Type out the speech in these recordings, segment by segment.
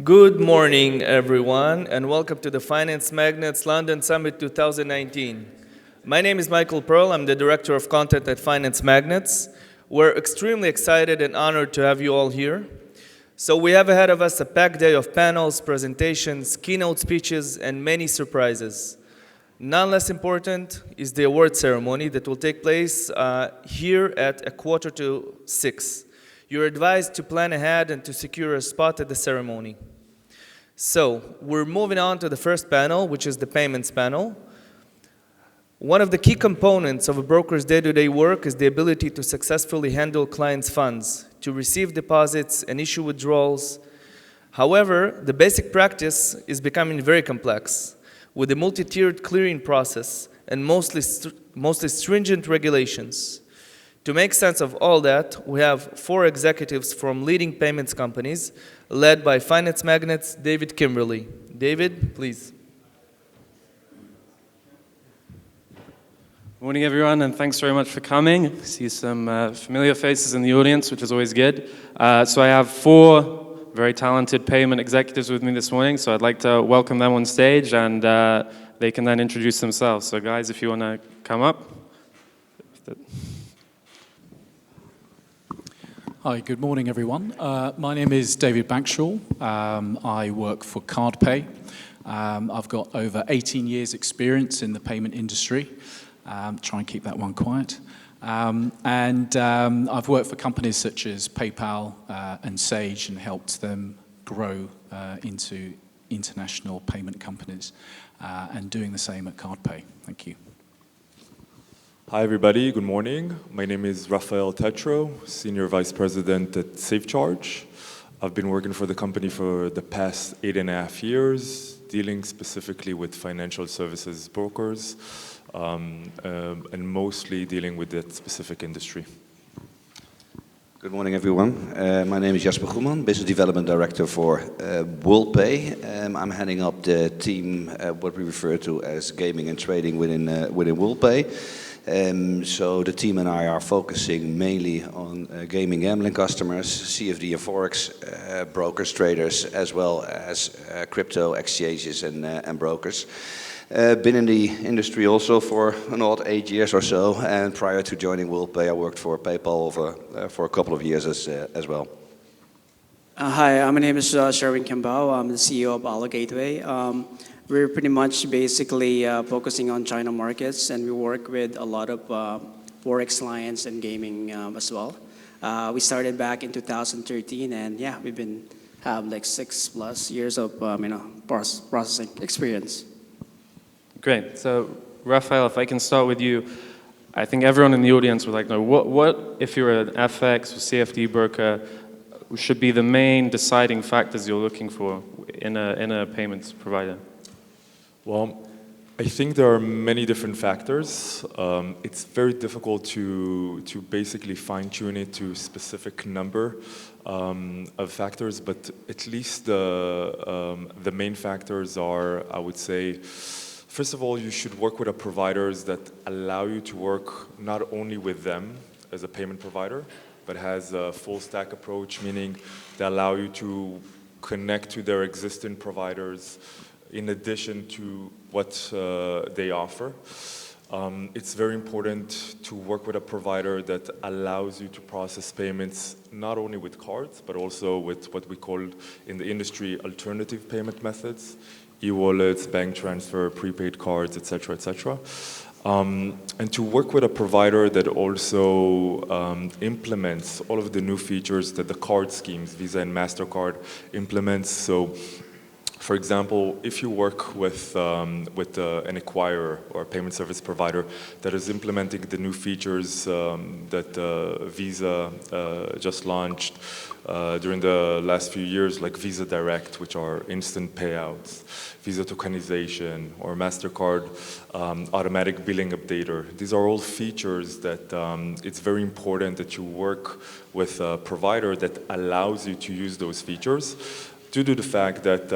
Good morning, everyone, and welcome to the Finance Magnets London Summit 2019. My name is Michael Pearl. I'm the Director of Content at Finance Magnets. We're extremely excited and honored to have you all here. So we have ahead of us a packed day of panels, presentations, keynote speeches, and many surprises. None less important is the award ceremony that will take place here at 5:45. You're advised to plan ahead and to secure a spot at the ceremony. So, we're moving on to the first panel, which is the payments panel. One of the key components of a broker's day-to-day work is the ability to successfully handle clients' funds, to receive deposits and issue withdrawals. However, the basic practice is becoming very complex, with a multi-tiered clearing process and mostly stringent regulations. To make sense of all that, we have four executives from leading payments companies, led by Finance Magnets' David Kimberly. David, please. Morning, everyone, and thanks very much for coming. I see some familiar faces in the audience, which is always good. So I have four very talented payment executives with me this morning, so I'd like to welcome them on stage, and they can then introduce themselves. So guys, if you want to come up. Hi, good morning, everyone. My name is David Bagshaw. I work for CardPay. I've got over 18 years' experience in the payment industry. Try and keep that one quiet. I've worked for companies such as PayPal and Sage and helped them grow into international payment companies and doing the same at CardPay. Thank you. Hi everybody, good morning. My name is Rafael Tetro, Senior Vice President at SafeCharge. I've been working for the company for the past 8.5 years, dealing specifically with financial services brokers, and mostly dealing with that specific industry. Good morning everyone. My name is Jasper Groeman, Business Development Director for WorldPay. I'm heading up the team, what we refer to as gaming and trading within WorldPay. So the team and I are focusing mainly on gaming gambling customers, CFD and Forex brokers, traders, as well as crypto exchanges and brokers. Been in the industry also for an odd 8 years or so, and prior to joining WorldPay, I worked for PayPal for a couple of years as well. Hi, my name is Sherwin Kimbao. I'm the CEO of Alo Gateway. We're pretty much basically focusing on China markets, and we work with a lot of Forex clients and gaming as well. We started back in 2013, and yeah, we've have like 6+ years of processing experience. Great. So, Rafael, if I can start with you, I think everyone in the audience would like to know what if you're an FX or CFD broker, should be the main deciding factors you're looking for in a payments provider? Well, I think there are many different factors. It's very difficult to basically fine-tune it to a specific number of factors, but at least the main factors are, I would say, first of all, you should work with providers that allow you to work not only with them as a payment provider, but has a full stack approach, meaning they allow you to connect to their existing providers in addition to what they offer. It's very important to work with a provider that allows you to process payments not only with cards, but also with what we call in the industry alternative payment methods, e-wallets, bank transfer, prepaid cards, etc., etc. And to work with a provider that also implements all of the new features that the card schemes, Visa and MasterCard, implements. So, for example, if you work with an acquirer or a payment service provider that is implementing the new features that Visa just launched during the last few years, like Visa Direct, which are instant payouts, Visa tokenization, or MasterCard automatic billing updater. These are all features that it's very important that you work with a provider that allows you to use those features, due to the fact that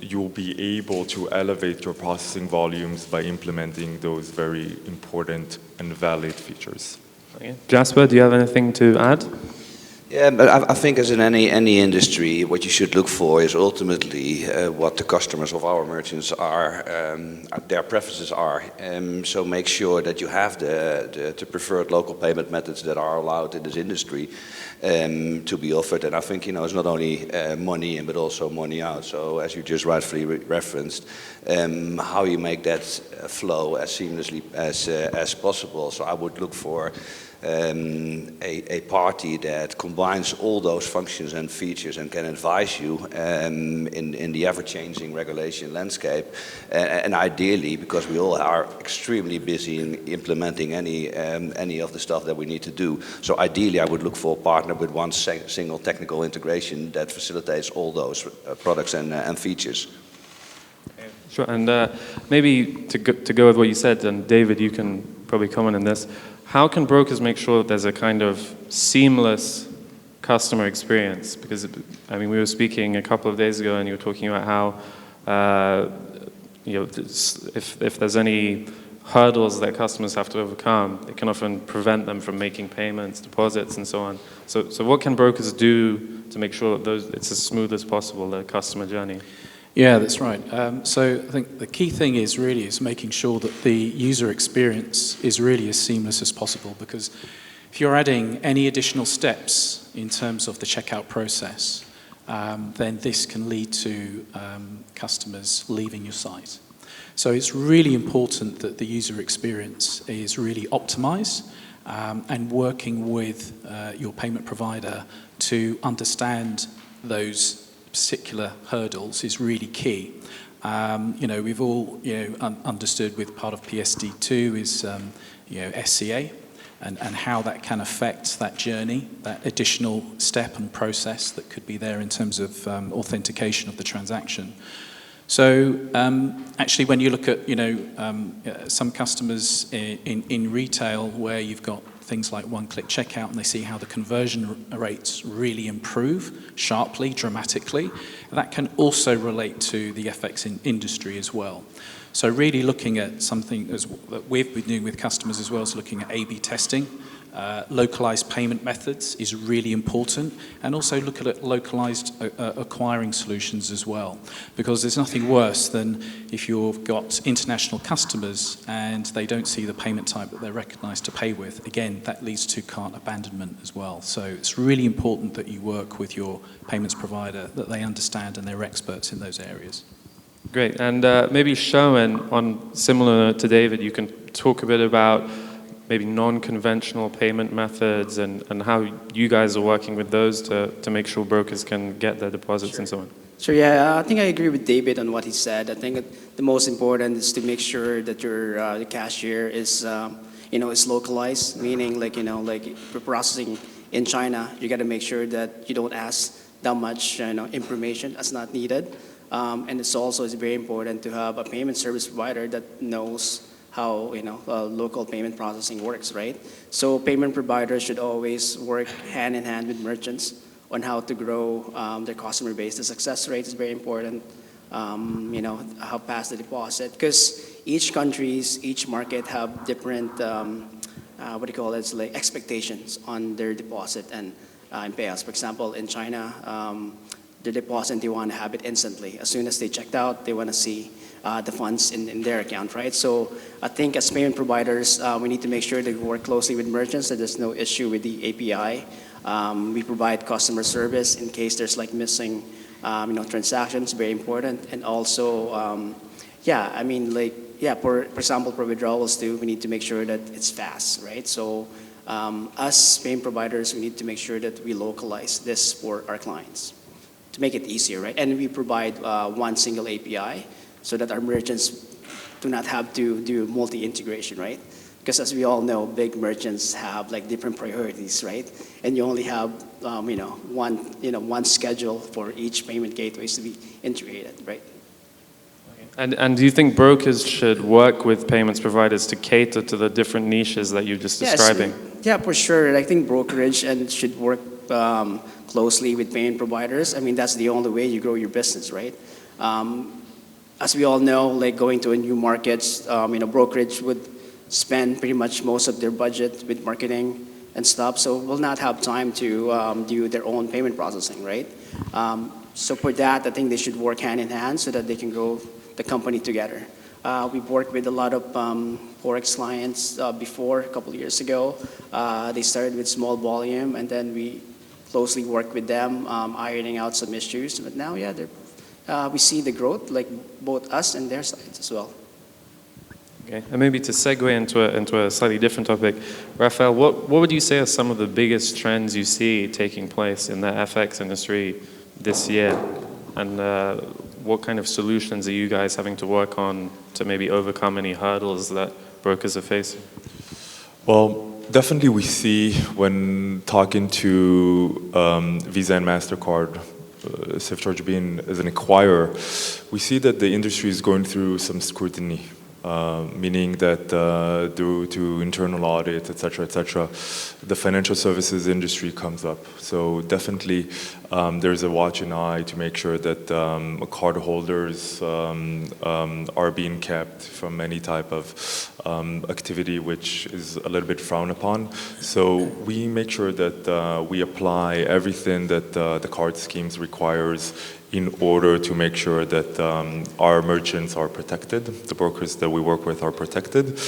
you'll be able to elevate your processing volumes by implementing those very important and valid features. Okay. Jasper, do you have anything to add? Yeah, but I think as in any industry, what you should look for is ultimately what the customers of our merchants are, their preferences are. So make sure that you have the preferred local payment methods that are allowed in this industry to be offered. And I think, it's not only money in, but also money out. So as you just rightfully referenced, how you make that flow as seamlessly as possible. So I would look for a party that combines all those functions and features and can advise you in the ever-changing regulation landscape. And ideally, because we all are extremely busy in implementing any of the stuff that we need to do. So ideally, I would look for a partner with one single technical integration that facilitates all those products and features. Sure, and maybe to go with what you said, and David, you can probably comment on this. How can brokers make sure that there's a kind of seamless customer experience? Because, we were speaking a couple of days ago and you were talking about how, if there's any hurdles that customers have to overcome, it can often prevent them from making payments, deposits, and so on. So what can brokers do to make sure that it's as smooth as possible, the customer journey? Yeah, that's right. So I think the key thing is making sure that the user experience is really as seamless as possible, because if you're adding any additional steps in terms of the checkout process, then this can lead to customers leaving your site. So it's really important that the user experience is really optimized and working with your payment provider to understand those particular hurdles is really key. We've all understood with part of PSD2 is SCA and how that can affect that journey, that additional step and process that could be there in terms of authentication of the transaction. So actually, when you look at some customers in retail where you've got things like one-click checkout and they see how the conversion rates really improve sharply, dramatically, that can also relate to the FX industry as well. So really looking at something that we've been doing with customers as well as looking at A/B testing. Localized payment methods is really important, and also look at localized acquiring solutions as well, because there's nothing worse than if you've got international customers and they don't see the payment type that they're recognized to pay with. Again, that leads to cart abandonment as well. So it's really important that you work with your payments provider, that they understand and they're experts in those areas. Great, and maybe Sherwin, on similar to David, you can talk a bit about maybe non-conventional payment methods and how you guys are working with those to make sure brokers can get their deposits and so on. Sure, yeah, I think I agree with David on what he said. I think the most important is to make sure that your the cashier is, is localized, meaning like for processing in China, you got to make sure that you don't ask that much information that's not needed. And it's very important to have a payment service provider that knows how local payment processing works, right? So payment providers should always work hand in hand with merchants on how to grow their customer base. The success rate is very important. How fast the deposit, because each market have different like expectations on their deposit and payouts. For example, in China, the deposit, they want to have it instantly. As soon as they checked out, they want to see the funds in their account, right? So I think as payment providers, we need to make sure that we work closely with merchants, that there's no issue with the API. We provide customer service in case there's like missing transactions, very important. And also, for example, for withdrawals too, we need to make sure that it's fast, right? So us payment providers, we need to make sure that we localize this for our clients to make it easier, right? And we provide one single API so that our merchants do not have to do multi-integration, right? Because as we all know, big merchants have like different priorities, right? And you only have one schedule for each payment gateways to be integrated, right? And do you think brokers should work with payments providers to cater to the different niches that you're just describing? Yeah, for sure. I think brokerage should work closely with payment providers. I mean, that's the only way you grow your business, right? As we all know, like going to a new markets, brokerage would spend pretty much most of their budget with marketing and stuff, so will not have time to do their own payment processing, right? So for that, I think they should work hand in hand so that they can grow the company together. We've worked with a lot of Forex clients before, a couple of years ago. They started with small volume, and then we closely worked with them, ironing out some issues. But now, yeah, we see the growth, like both us and their sides as well. Okay, and maybe to segue into a slightly different topic, Rafael, what would you say are some of the biggest trends you see taking place in the FX industry this year? And what kind of solutions are you guys having to work on to maybe overcome any hurdles that brokers are facing? Well, definitely we see when talking to Visa and MasterCard, SafeCharge being as an acquirer, we see that the industry is going through some scrutiny. Meaning that due to internal audits, et cetera, the financial services industry comes up. So definitely there's a watching eye to make sure that cardholders are being kept from any type of activity which is a little bit frowned upon. So we make sure that we apply everything that the card schemes requires in order to make sure that our merchants are protected, the brokers that we work with are protected.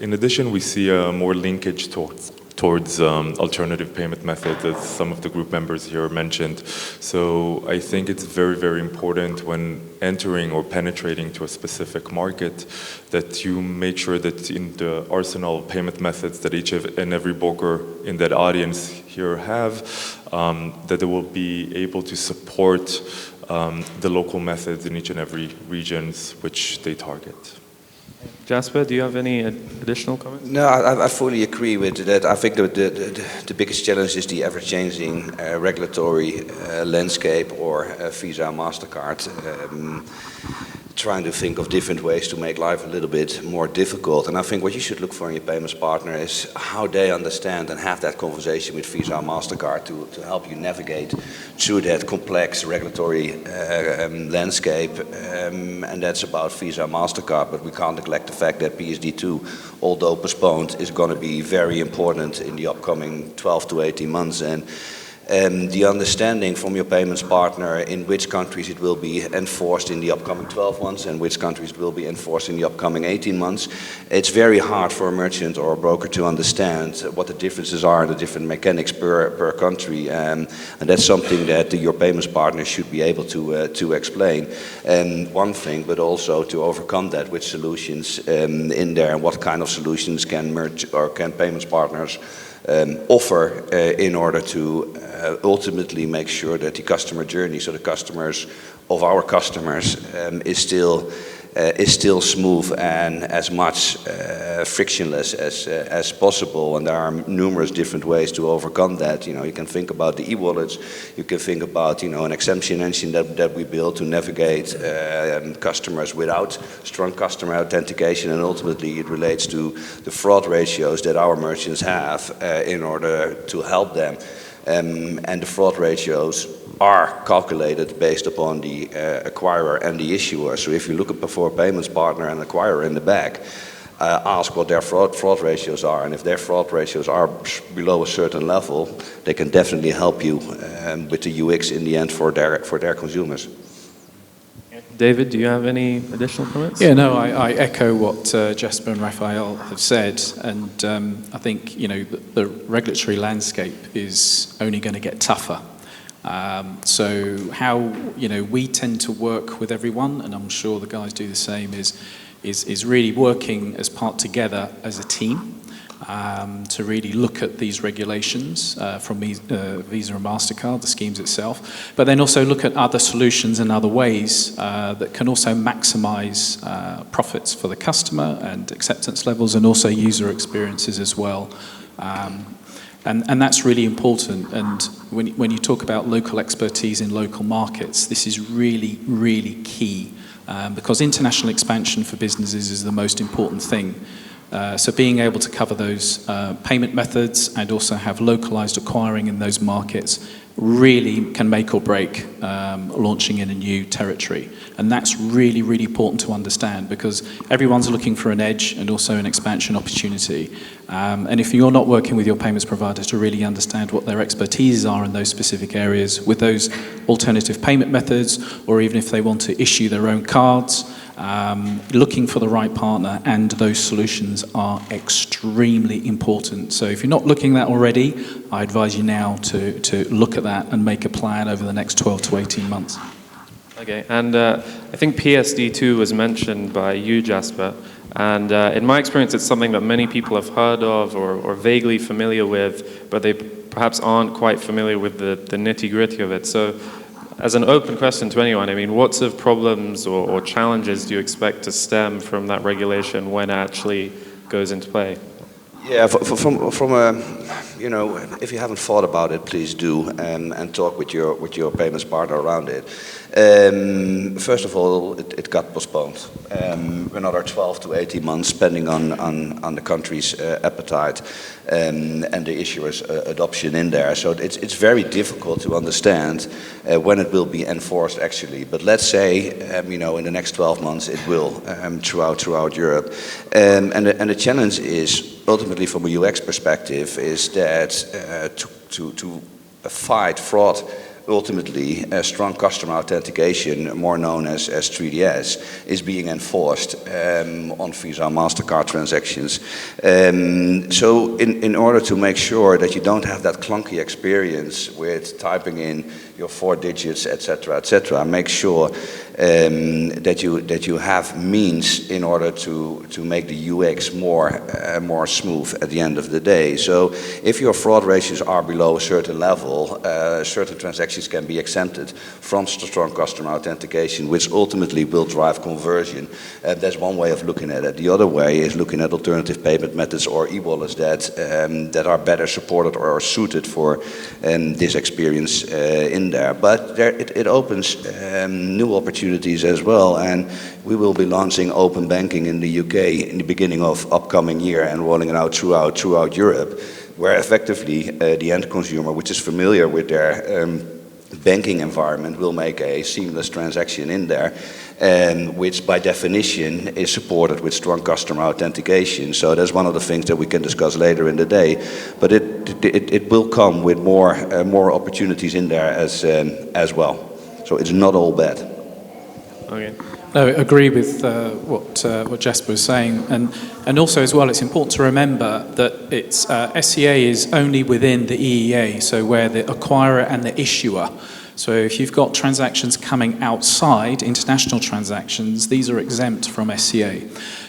In addition, we see more linkage towards alternative payment methods, as some of the group members here mentioned. So I think it's very, very important when entering or penetrating to a specific market that you make sure that in the arsenal of payment methods that each and every broker in that audience here have, that they will be able to support the local methods in each and every regions which they target. Jasper, do you have any additional comments? No, I fully agree with that. I think the biggest challenge is the ever-changing regulatory landscape or Visa, MasterCard. Trying to think of different ways to make life a little bit more difficult. And I think what you should look for in your payments partner is how they understand and have that conversation with Visa and MasterCard to help you navigate through that complex regulatory landscape. And that's about Visa and MasterCard, but we can't neglect the fact that PSD2, although postponed, is going to be very important in the upcoming 12 to 18 months. And the understanding from your payments partner in which countries it will be enforced in the upcoming 12 months and which countries it will be enforced in the upcoming 18 months. It's very hard for a merchant or a broker to understand what the differences are, the different mechanics per country. And that's something that your payments partner should be able to explain. And one thing, but also to overcome that with solutions in there, and what kind of solutions can payments partners offer in order to ultimately make sure that the customer journey, so the customers of our customers, is still smooth and as much frictionless as possible. And there are numerous different ways to overcome that. You know, you can think about the e-wallets. You can think about an exemption engine that we built to navigate customers without strong customer authentication, and ultimately it relates to the fraud ratios that our merchants have in order to help them. And the fraud ratios are calculated based upon the acquirer and the issuer. So if you look at for a payments partner and acquirer in the back, ask what their fraud ratios are, and if their fraud ratios are below a certain level, they can definitely help you with the UX in the end for their consumers. David, do you have any additional comments? Yeah, no, I echo what Jasper and Rafael have said, and I think the regulatory landscape is only going to get tougher. So how we tend to work with everyone, and I'm sure the guys do the same, is really working as part together as a team. To really look at these regulations from Visa and MasterCard, the schemes itself, but then also look at other solutions and other ways that can also maximize profits for the customer and acceptance levels, and also user experiences as well. And that's really important. And when you talk about local expertise in local markets, this is really, really key, because international expansion for businesses is the most important thing. So being able to cover those payment methods and also have localized acquiring in those markets really can make or break launching in a new territory. And that's really, really important to understand because everyone's looking for an edge and also an expansion opportunity. And if you're not working with your payments provider to really understand what their expertise are in those specific areas with those alternative payment methods, or even if they want to issue their own cards, looking for the right partner and those solutions are extremely important. So if you're not looking at that already, I advise you now to look at that and make a plan over the next 12 to 18 months. Okay, and I think PSD2 was mentioned by you, Jasper, and in my experience it's something that many people have heard of or vaguely familiar with, but they perhaps aren't quite familiar with the nitty-gritty of it. So as an open question to anyone, I mean, what sort of problems or challenges do you expect to stem from that regulation when it actually goes into play? Yeah, from a, you know, if you haven't thought about it, please do, and talk with your payments partner around it. First of all, it got postponed. Another 12 to 18 months, depending on the country's appetite and the issuer's adoption in there. So it's very difficult to understand when it will be enforced actually. But let's say, you know, in the next 12 months it will throughout Europe. And the challenge is ultimately from a UX perspective is that to fight fraud. Ultimately, strong customer authentication, more known as 3DS, is being enforced on Visa and MasterCard transactions. So in order to make sure that you don't have that clunky experience with typing in your 4 digits, etc., make sure that you have means in order to make the UX more smooth at the end of the day. So if your fraud ratios are below a certain level, certain transactions can be exempted from strong customer authentication, which ultimately will drive conversion. That's one way of looking at it. The other way is looking at alternative payment methods or e-wallets that are better supported or suited for this experience in there. But it opens new opportunities as well, and we will be launching open banking in the UK in the beginning of upcoming year and rolling it out throughout Europe, where effectively the end consumer, which is familiar with their banking environment, will make a seamless transaction in there, which by definition is supported with strong customer authentication. So that's one of the things that we can discuss later in the day. But it will come with more opportunities in there as well. So it's not all bad. Okay. No, I agree with what Jasper was saying, and also as well, it's important to remember that it's SCA is only within the EEA, so where the acquirer and the issuer. So if you've got transactions coming outside, international transactions, these are exempt from SCA.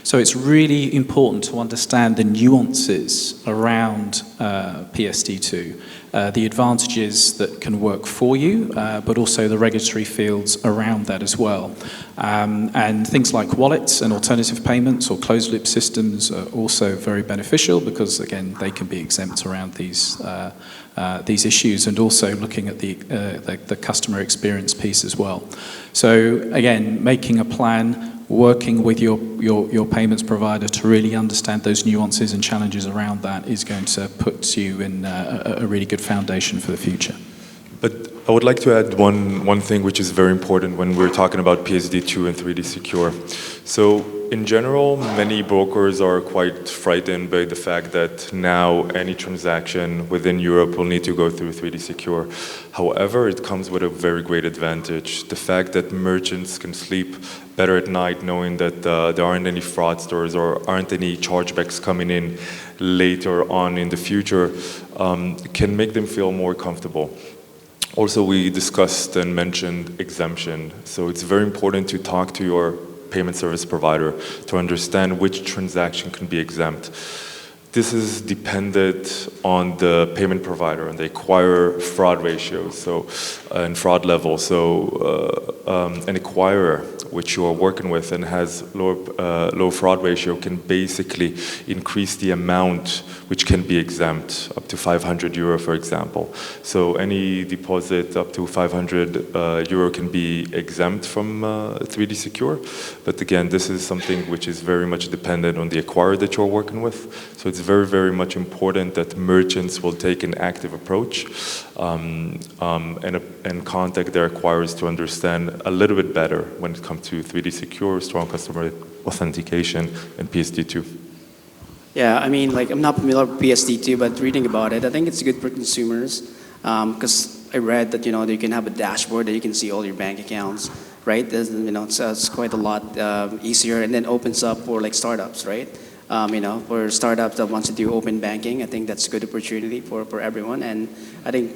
So it's really important to understand the nuances around PSD2, the advantages that can work for you, but also the regulatory fields around that as well. And things like wallets and alternative payments or closed-loop systems are also very beneficial because, again, they can be exempt around these issues, and also looking at the customer experience piece as well. So again, making a plan, working with your payments provider to really understand those nuances and challenges around that is going to put you in a really good foundation for the future. But I would like to add one thing which is very important when we're talking about PSD2 and 3D Secure. So in general, many brokers are quite frightened by the fact that now any transaction within Europe will need to go through 3D Secure. However, it comes with a very great advantage. The fact that merchants can sleep better at night knowing that there aren't any fraudsters or aren't any chargebacks coming in later on in the future can make them feel more comfortable. Also, we discussed and mentioned exemption. So it's very important to talk to your payment service provider to understand which transaction can be exempt. This is dependent on the payment provider and the acquirer fraud ratios and fraud level. So an acquirer which you are working with and has low fraud ratio can basically increase the amount which can be exempt, up to 500 euro, for example. So any deposit up to 500 euro can be exempt from 3D Secure. But again, this is something which is very much dependent on the acquirer that you're working with. So it's very, very much important that merchants will take an active approach and contact their acquirers to understand a little bit better when it comes to 3D Secure, strong customer authentication, and PSD2. Yeah, I mean, like, I'm not familiar with PSD2, but reading about it, I think it's good for consumers because I read that, you know, you can have a dashboard that you can see all your bank accounts, right? You know, it's quite a lot easier, and then opens up for like startups, right? You know, for startups that wants to do open banking, I think that's a good opportunity for everyone. And I think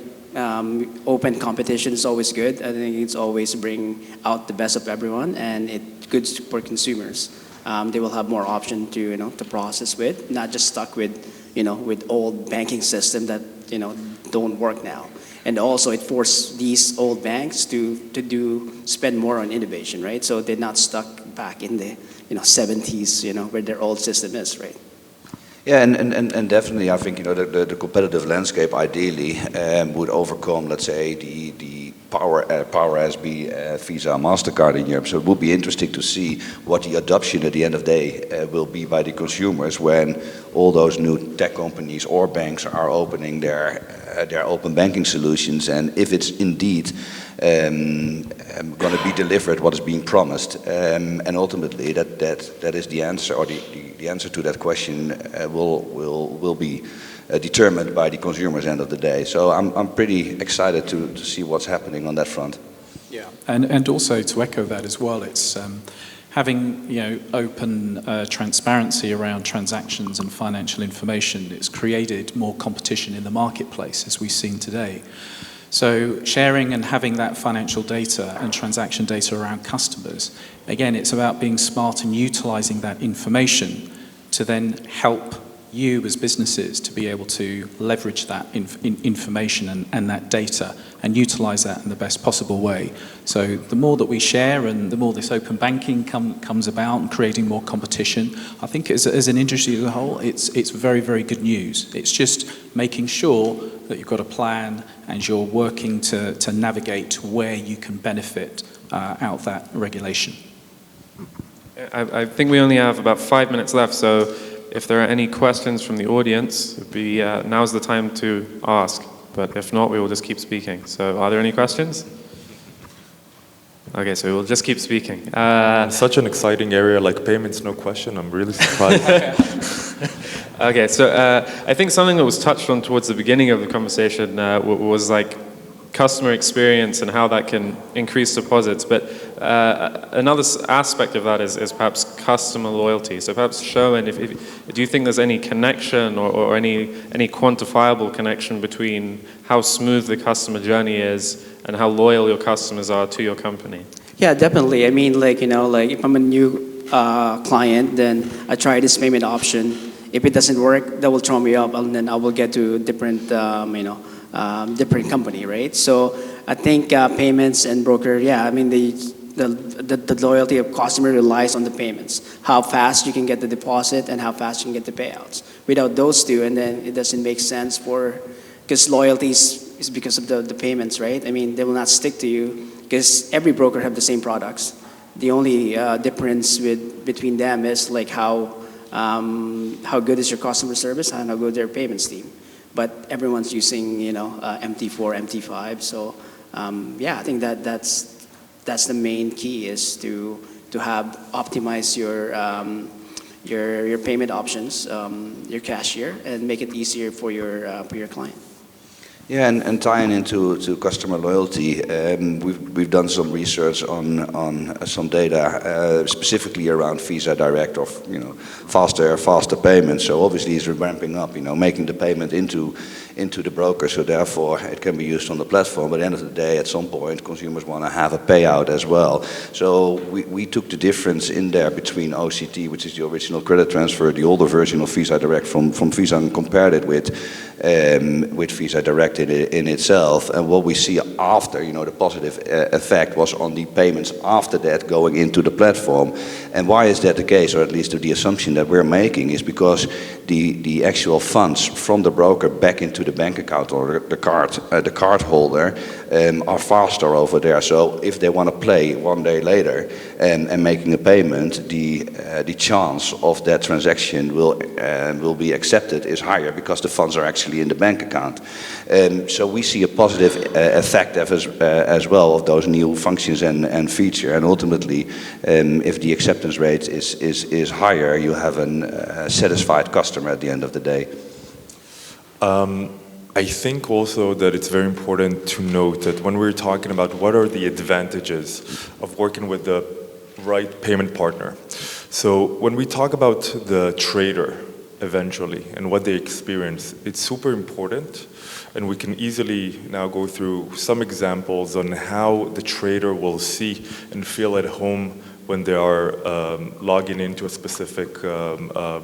open competition is always good. I think it's always bring out the best of everyone, and it's good for consumers. They will have more option to, you know, to process with, not just stuck with, you know, with old banking system that, you know, don't work now. And also it forced these old banks to spend more on innovation, right? So they're not stuck back in the, you know, 70s, you know, where their old system is, right? Yeah, and definitely, I think, you know, the competitive landscape ideally would overcome, let's say, the power SB Visa Mastercard in Europe. So it would be interesting to see what the adoption at the end of the day will be by the consumers when all those new tech companies or banks are opening their open banking solutions, and if it's indeed going to be delivered what is being promised, and ultimately that is the answer, or the answer to that question will be determined by the consumers end of the day. So I'm pretty excited to see what's happening on that front. Yeah, and also to echo that as well, it's having, you know, open transparency around transactions and financial information. It's created more competition in the marketplace, as we've seen today. So sharing and having that financial data and transaction data around customers, again, it's about being smart and utilizing that information to then help you as businesses to be able to leverage that information and that data and utilize that in the best possible way. So the more that we share and the more this open banking comes about and creating more competition, I think as an industry as a whole, it's very, very good news. It's just making sure that you've got a plan and you're working to navigate where you can benefit out of that regulation. I think we only have about 5 minutes left, so if there are any questions from the audience, it'd be, now's the time to ask. But if not, we will just keep speaking. So are there any questions? Okay, so we will just keep speaking. Such an exciting area like payments, no question. I'm really surprised. Okay, so I think something that was touched on towards the beginning of the conversation was like customer experience and how that can increase deposits. But another aspect of that is perhaps customer loyalty. So perhaps Sherwin, do you think there's any connection or any quantifiable connection between how smooth the customer journey is and how loyal your customers are to your company? Yeah, definitely. I mean, like, you know, like if I'm a new client, then I try this payment option. If it doesn't work, that will throw me up, and then I will get to different, you know, different company, right? So I think payments and broker, yeah, I mean the loyalty of customer relies on the payments, how fast you can get the deposit and how fast you can get the payouts. Without those two, and then it doesn't make sense because loyalty is because of the payments, right? I mean, they will not stick to you because every broker have the same products. The only difference between them is like how good is your customer service and how good their payments team. But everyone's using, you know, MT4, MT5. So yeah, I think that's the main key is to have optimize your payment options, your cashier, and make it easier for your client. Yeah, and tying into customer loyalty, we've done some research on some data specifically around Visa Direct, of, you know, faster payments. So obviously it's ramping up, you know, making the payment into the broker. So therefore it can be used on the platform. But at the end of the day, at some point, consumers want to have a payout as well. So we took the difference in there between OCT, which is the original credit transfer, the older version of Visa Direct from Visa, and compared it with Visa Direct. effect in itself. And what we see after, the positive effect was on the payments after that going into the platform. And why is that the case, or at least the assumption that we're making, is because the actual funds from the broker back into the bank account or the card holder are faster over there. So if they want to play one day later and making a payment, the chance of that transaction will be accepted is higher because the funds are actually in the bank account. So we see a positive effect as well of those new functions and feature. And ultimately, if the acceptance rate is higher, you have a satisfied customer at the end of the day. I think also that it's very important to note that when we're talking about what are the advantages of working with the right payment partner. So when we talk about the trader eventually and what they experience, it's super important, and we can easily now go through some examples on how the trader will see and feel at home when they are logging into a specific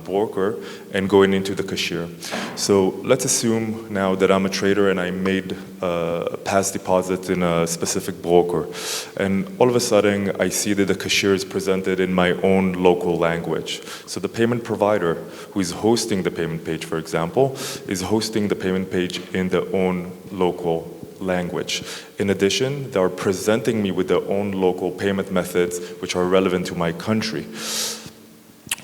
broker and going into the cashier. So let's assume now that I'm a trader and I made a past deposit in a specific broker. And all of a sudden, I see that the cashier is presented in my own local language. So the payment provider who is hosting the payment page, for example, is hosting the payment page in their own local language. In addition, they are presenting me with their own local payment methods which are relevant to my country.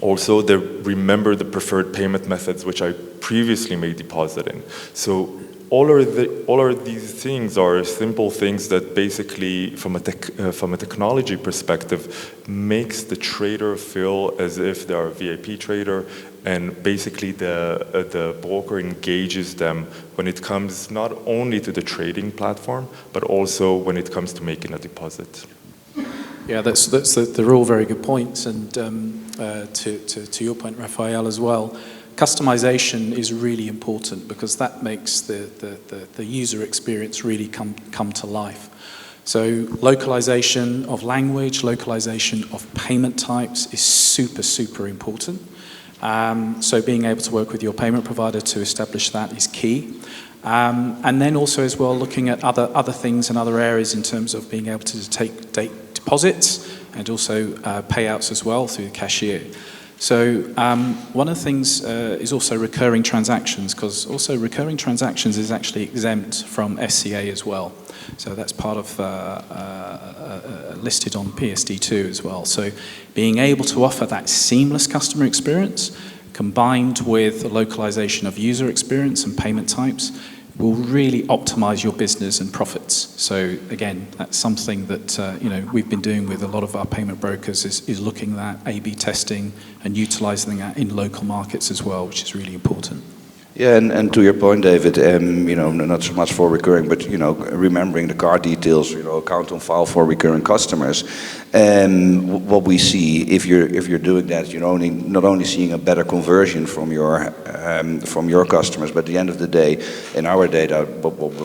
Also, they remember the preferred payment methods which I previously made deposit in. So all of these things are simple things that basically, from a technology perspective, makes the trader feel as if they are a VIP trader, and basically the broker engages them when it comes not only to the trading platform, but also when it comes to making a deposit. Yeah, they're all very good points, and to your point, Raphael, as well. Customization is really important because that makes the user experience really come to life. So localization of language, localization of payment types is super important. So being able to work with your payment provider to establish that is key. And then also as well looking at other things and other areas in terms of being able to take deposits and also payouts as well through the cashier. So one of the things is also recurring transactions, because also recurring transactions is actually exempt from SCA as well. So that's part of listed on PSD2 as well. So being able to offer that seamless customer experience combined with the localization of user experience and payment types will really optimize your business and profits. So again, that's something that we've been doing with a lot of our payment brokers is looking at A/B testing and utilizing that in local markets as well, which is really important. Yeah, and to your point, David, not so much for recurring, but remembering the card details, account on file for recurring customers. What we see, if you're doing that, you're not only seeing a better conversion from your customers, but at the end of the day, in our data,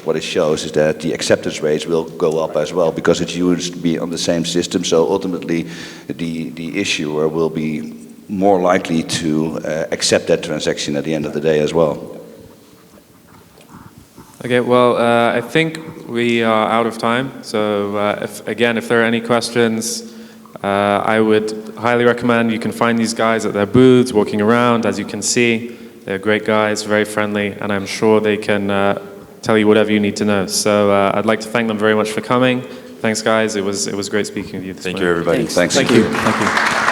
what it shows is that the acceptance rates will go up as well because it's used to be on the same system. So ultimately, the issuer will be more likely to accept that transaction at the end of the day as well. Okay, well, I think we are out of time. So if there are any questions, I would highly recommend you can find these guys at their booths, walking around. As you can see, they're great guys, very friendly, and I'm sure they can tell you whatever you need to know. So I'd like to thank them very much for coming. Thanks, guys. It was great speaking with you this morning. Thank you, everybody. Thanks. Thank you.